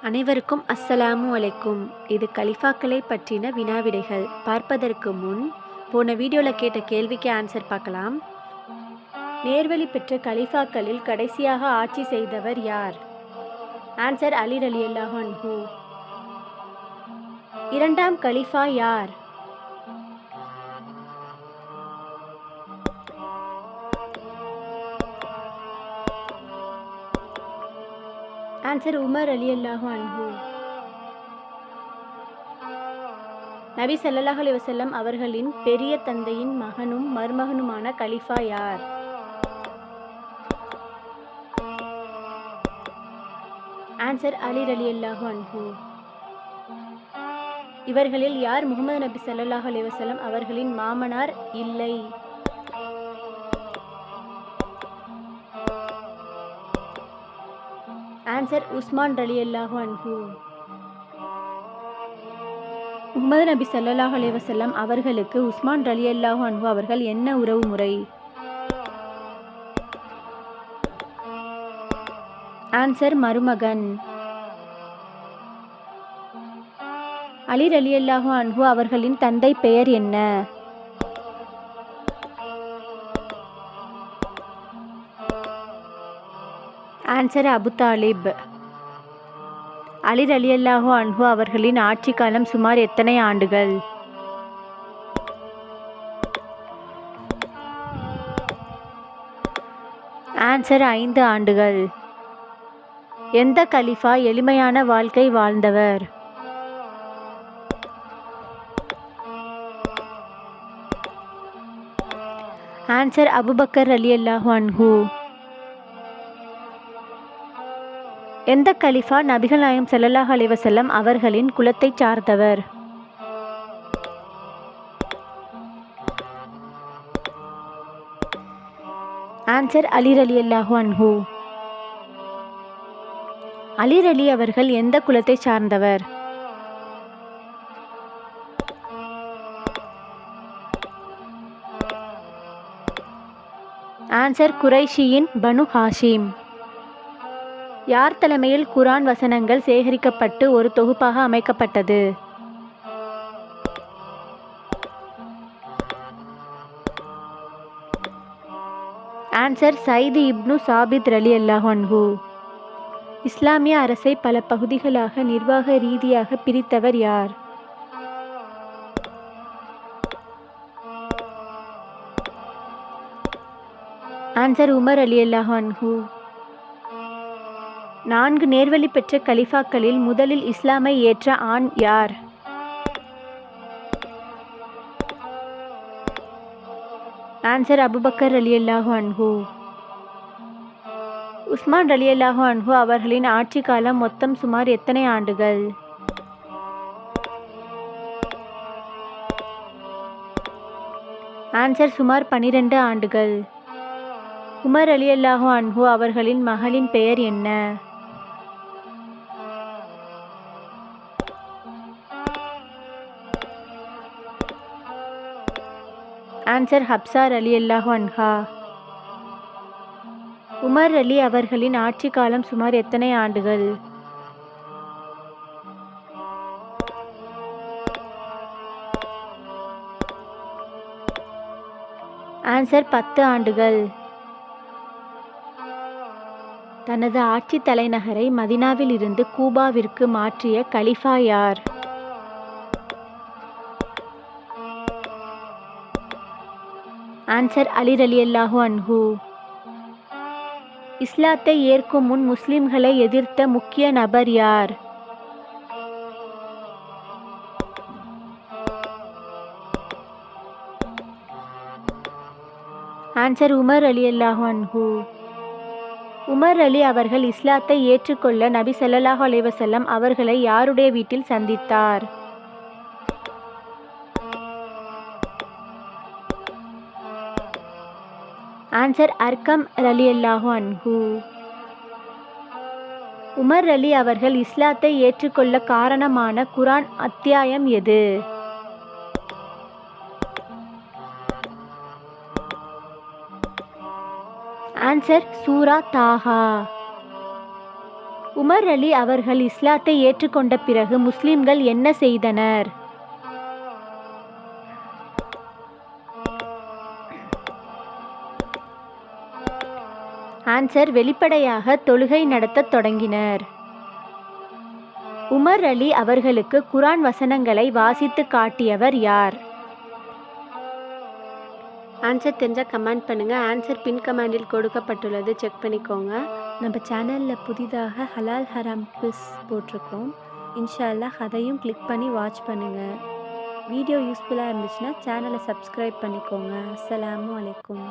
அனைவருக்கும் அஸ்ஸலாமு அலைக்கும். இது கலிஃபாக்களை பற்றின வினாவிடைகள். பார்ப்பதற்கு முன் போன வீடியோவில் கேட்ட கேள்விக்கு ஆன்சர் பார்க்கலாம். நேர்வழி பெற்ற கலிஃபாக்களில் கடைசியாக ஆட்சி செய்தவர் யார்? ஆன்சர் அலி ரலியல்லாஹு அன்ஹு. இரண்டாம் கலிஃபா யார்? ஆன்சர் உமர் ரலியல்லாஹு அன்ஹு. நபி ஸல்லல்லாஹு அலைஹி வஸல்லம் அவர்களின் பெரிய தந்தையின் மகனும் மருமகனுமான கலிஃபா யார்? ஆன்சர் அலி ரலியல்லாஹு அன்ஹு. இவர்களில் யார் முஹம்மது நபி ஸல்லல்லாஹு அலைஹி வஸல்லம் அவர்களின் மாமனார் இல்லை? ஆன்சர் உஸ்மான் ரலியல்லாஹு அன்ஹு. முஹம்மது நபி ஸல்லல்லாஹு அலைஹி வஸல்லம் அவர்களுக்கு உஸ்மான் ரலியல்லாஹு அன்ஹு அவர்கள் என்ன உறவு முறை? ஆன்சர் மருமகன். அலி ரலியல்லாஹு அன்ஹு அவர்களின் தந்தை பெயர் என்ன? ஆன்சர் அபு தாலிப். அலி ரலியல்லாஹு அன்ஹு அவர்களின் ஆட்சி காலம் சுமார் எத்தனை ஆண்டுகள்? ஆன்சர் 5 ஆண்டுகள். எந்த கலிஃபா எளிமையான வாழ்க்கை வாழ்ந்தவர்? ஆன்சர் அபுபக்கர் ரலியல்லாஹு அன்ஹு. எந்த கலிஃபா நபிகள் நாயகம் ஸல்லல்லாஹு அலைஹி வஸல்லம் அவர்களின் குலத்தை சார்ந்தவர்? ஆன்சர் அலி ரலியல்லாஹு அன்ஹு. அலி ரலி அவர்கள் எந்த குலத்தை சார்ந்தவர்? ஆன்சர் குரைஷியின் பனு ஹாஷிம். யார் தலைமையில் குர்ஆன் வசனங்கள் சேகரிக்கப்பட்டு ஒரு தொகுப்பாக அமைக்கப்பட்டது? ஆன்சர் சைது இப்னு சாபித் ரலியல்லாஹு அன்ஹு. இஸ்லாமிய அரசை பல பகுதிகளாக நிர்வாக ரீதியாக பிரித்தவர் யார்? ஆன்சர் உமர் ரலியல்லாஹு அன்ஹு. 4 நேர்வழி பெற்ற கலிஃபாக்களில் முதலில் இஸ்லாமை ஏற்ற ஆண் யார்? ஆன்சர் அபுபக்கர் ரலியல்லாஹு அன்ஹு. உஸ்மான் ரலியல்லாஹு அன்ஹு அவர்களின் ஆட்சி காலம் மொத்தம் சுமார் எத்தனை ஆண்டுகள்? ஆன்சர் சுமார் 12 ஆண்டுகள். உமர் ரலியல்லாஹு அன்ஹு அவர்களின் மகளின் பெயர் என்ன? ஆன்சர் ஹப்சா ரலியல்லாஹு அன்ஹா. உமர் அலி அவர்களின் ஆட்சி காலம் சுமார் எத்தனை ஆண்டுகள்? ஆன்சர் 10 ஆண்டுகள். தனது ஆட்சி தலைநகரை மதினாவில் இருந்து கூபாவிற்கு மாற்றிய கலிஃபா யார்? ஆன்சர் அலி ரலியல்லாஹு அன்ஹு. இஸ்லாத்தை ஏற்கும் முன் முஸ்லிம்களை எதிர்த்த முக்கிய நபர் யார்? ஆன்சர் உமர் ரலியல்லாஹு அன்ஹு. உமர் அலி அவர்கள் இஸ்லாத்தை ஏற்றுக்கொள்ள நபி ஸல்லல்லாஹு அலைஹி வஸல்லம் அவர்களை யாருடைய வீட்டில் சந்தித்தார்? ஆன்சர் அர்கம் ரலியல்லாஹு அன்ஹு. உமர் அலி அவர்கள் இஸ்லாத்தை ஏற்றுக்கொள்ள காரணமான குர்ஆன் அத்தியாயம் எது? ஆன்சர் சூரா தாஹா. உமர் அலி அவர்கள் இஸ்லாத்தை ஏற்றுக்கொண்ட பிறகு முஸ்லிம்கள் என்ன செய்தனர்? ஆன்சர், வெளிப்படையாக தொழுகை நடத்தத் தொடங்கினர். உமர் அலி அவர்களுக்கு குர்ஆன் வசனங்களை வாசித்து காட்டியவர் யார்? ஆன்சர் தெரிஞ்சால் கமெண்ட் பண்ணுங்கள். ஆன்சர் பின் கமெண்டில் கொடுக்கப்பட்டுள்ளது, செக் பண்ணிக்கோங்க. நம்ம சேனலில் புதிதாக ஹலால் ஹராம் குவிஸ் போட்டிருக்கோம். இன்ஷா அல்லாஹ் அதையும் கிளிக் பண்ணி வாட்ச் பண்ணுங்கள். வீடியோ யூஸ்ஃபுல்லாக இருந்துச்சுன்னா சேனலை சப்ஸ்கிரைப் பண்ணிக்கோங்க. அஸ்ஸலாமு அலைக்கும்.